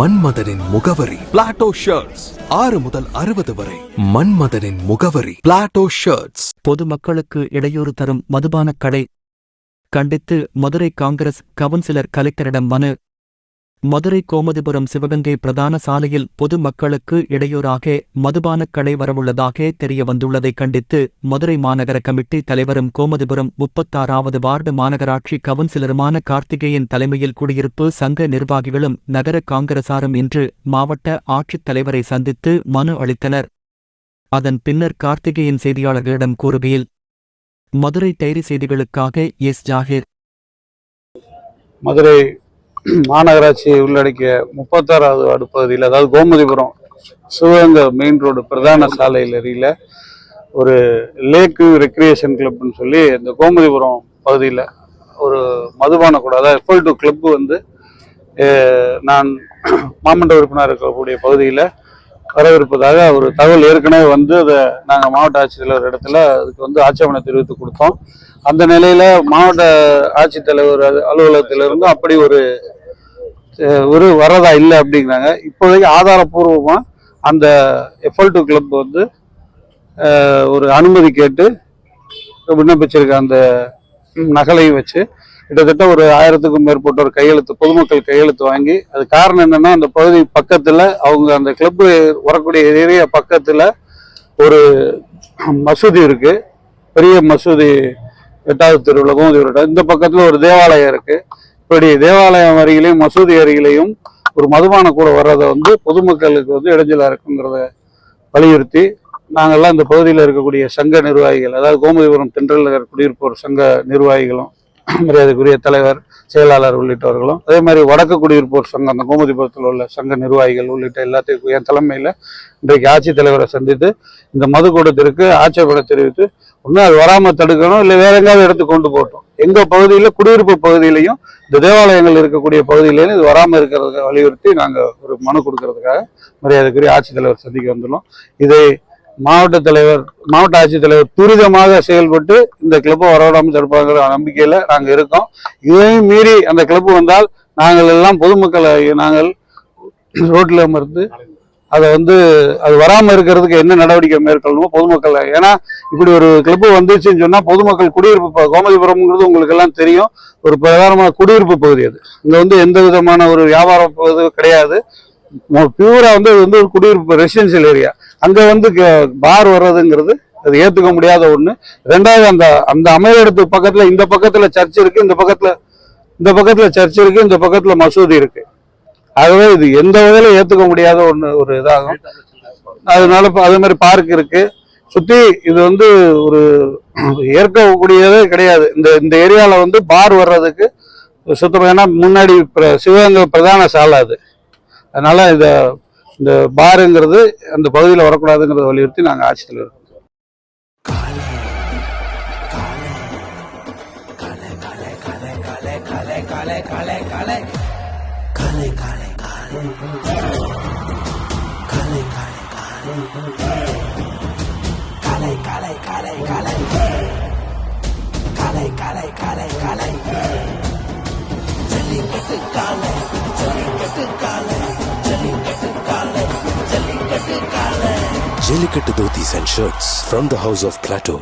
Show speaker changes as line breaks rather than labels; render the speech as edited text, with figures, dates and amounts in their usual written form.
மன்மதனின் முகவரி Plato shirts. 6 முதல் 60 வரை. மன்மதனின் முகவரி பிளாட்டோ ஷர்ட்ஸ்.
பொதுமக்களுக்கு இடையூறு தரும் மதுபானக் கடை கண்டித்து மதுரை காங்கிரஸ் கவுன்சிலர் கலெக்டரிடம் மனு. மதுரை கோமதிபுரம் சிவகங்கை பிரதான சாலையில் பொதுமக்களுக்கு இடையூறாக மதுபானக் கடை வரவுள்ளதாக தெரியவந்துள்ளதை கண்டித்து மதுரை மாநகர கமிட்டி தலைவரும் கோமதிபுரம் 36வது வார்டு மாநகராட்சி கவுன்சிலருமான கார்த்திகேயன் தலைமையில் குடியிருப்பு சங்க நிர்வாகிகளும் நகர காங்கிரசாரும் இன்று மாவட்ட ஆட்சித் தலைவரை சந்தித்து மனு அளித்தனர். அதன் பின்னர் கார்த்திகேயன் செய்தியாளர்களிடம் கூறுகையில், மதுரை டைரி செய்திகளுக்காக எஸ். ஜாகிர்.
மதுரை மாநகராட்சியை உள்ளடக்கிய 36வது வார்டு பகுதியில், அதாவது கோமதிபுரம் சிவகங்கை மெயின் ரோடு பிரதான சாலையில் அருகில் ஒரு லேக் ரெக்ரியேஷன் கிளப்னு சொல்லி இந்த கோமதிபுரம் பகுதியில் ஒரு மதுபான கூட, அதாவது F2 கிளப் வந்து நான் மாமன்ற உறுப்பினர் இருக்கக்கூடிய பகுதியில் வரவிருப்பதாக ஒரு தகவல் ஏற்கனவே வந்து அதை நாங்கள் மாவட்ட ஆட்சித்தலைவர் இடத்துல அதுக்கு வந்து ஆட்சேபனை தெரிவித்து கொடுத்தோம். அந்த நிலையில மாவட்ட ஆட்சித்தலைவர் அலுவலகத்திலிருந்து அப்படி ஒரு வரதா இல்லை அப்படிங்கிறாங்க. இப்போதைக்கு ஆதாரப்பூர்வமா அந்த F2 கிளப் வந்து ஒரு அனுமதி கேட்டு விண்ணப்பிச்சிருக்க அந்த நகலையும் வச்சு கிட்டத்தட்ட ஒரு 1000க்கும் மேற்பட்டோர் பொதுமக்கள் கையெழுத்து வாங்கி, அது காரணம் என்னன்னா, அந்த பகுதி பக்கத்துல அவங்க அந்த கிளப் வரக்கூடிய ஏரியா பக்கத்துல ஒரு மசூதி இருக்கு, பெரிய மசூதி 8வது தெருவில் கோமதிபுரம். இந்த பக்கத்துல ஒரு தேவாலயம் இருக்கு. இப்படி தேவாலயம் அருகிலையும் மசூதி அருகிலையும் ஒரு மதுபான கூட வர்றதை வந்து பொதுமக்களுக்கு வந்து இடைஞ்சலா இருக்குங்கிறத வலியுறுத்தி நாங்கள்லாம் இந்த பகுதியில் இருக்கக்கூடிய சங்க நிர்வாகிகள், அதாவது கோமதிபுரம் தென்றல் நகர் குடியிருப்போர் சங்க நிர்வாகிகளும், மரியாதைக்குரிய தலைவர், செயலாளர் உள்ளிட்டவர்களும், அதே மாதிரி வடக்கு குடியிருப்போர் சங்கம், அந்த கோமதிபுரத்தில் உள்ள சங்க நிர்வாகிகள் உள்ளிட்ட எல்லாத்தையும் என் தலைமையில் இன்றைக்கு ஆட்சித்தலைவரை சந்தித்து இந்த மதுக்கூடத்திற்கு ஆட்சேபனை தெரிவித்து ஒன்றும் அது வராமல் தடுக்கணும், இல்லை வேற எங்காவது எடுத்து கொண்டு போட்டோம். எங்கள் பகுதியில் குடியிருப்பு பகுதியிலையும் இந்த தேவாலயங்கள் இருக்கக்கூடிய பகுதியிலையும் இது வராமல் இருக்கிறதுக்கு வலியுறுத்தி நாங்கள் ஒரு மனு கொடுக்கறதுக்காக மரியாதைக்குரிய ஆட்சித்தலைவர் சந்திக்க வந்துள்ளோம். இதை மாவட்ட ஆட்சித்தலைவர் துரிதமாக செயல்பட்டு இந்த கிளப்பை வரவிடாமல் தடுப்பாங்கிற நம்பிக்கையில நாங்க இருக்கோம். இதையும் மீறி அந்த கிளப்பு வந்தால் நாங்கள் எல்லாம் பொதுமக்களை நாங்கள் ரோட்ல அமர்ந்து அதை வந்து அது வராம இருக்கிறதுக்கு என்ன நடவடிக்கை மேற்கொள்ளணுமோ பொதுமக்கள், ஏன்னா இப்படி ஒரு கிளப்பு வந்துச்சுன்னு சொன்னா பொதுமக்கள் குடியிருப்பு, கோமதிபுரம்ங்கிறது உங்களுக்கு எல்லாம் தெரியும், ஒரு பிரதானமான குடியிருப்பு பகுதி. அது இங்க வந்து எந்த விதமான ஒரு வியாபார பகுதி கிடையாது. பியூரா வந்து அது வந்து ஒரு குடியிருப்பு ரெசிடென்சியல் ஏரியா. அங்க வந்து பார் வர்றதுங்கிறது அது ஏத்துக்க முடியாத ஒண்ணு. ரெண்டாவது, அந்த அமையிடத்துக்கு பக்கத்துல இந்த பக்கத்துல சர்ச் இருக்கு, இந்த பக்கத்துல சர்ச் இருக்கு, இந்த பக்கத்துல மசூதி இருக்கு. ஆகவே இது எந்த வகையில ஏத்துக்க முடியாத ஒரு இதாகும். அதனால அதே மாதிரி பார்க் இருக்கு சுத்தி. இது வந்து ஒரு ஏற்கக்கூடியதே கிடையாது. இந்த ஏரியால வந்து பார் வர்றதுக்கு சுத்தமாக, ஏன்னா முன்னாடி சிவகங்கை பிரதான சாலை அது. அதனால இந்த பாருங்கிறது அந்த பகுதியில் வரக்கூடாதுங்கிறத வலியுறுத்தி நாங்கள் ஆட்சித்தலைவர்
Jellicate dhotis and shirts from the house of Plateau.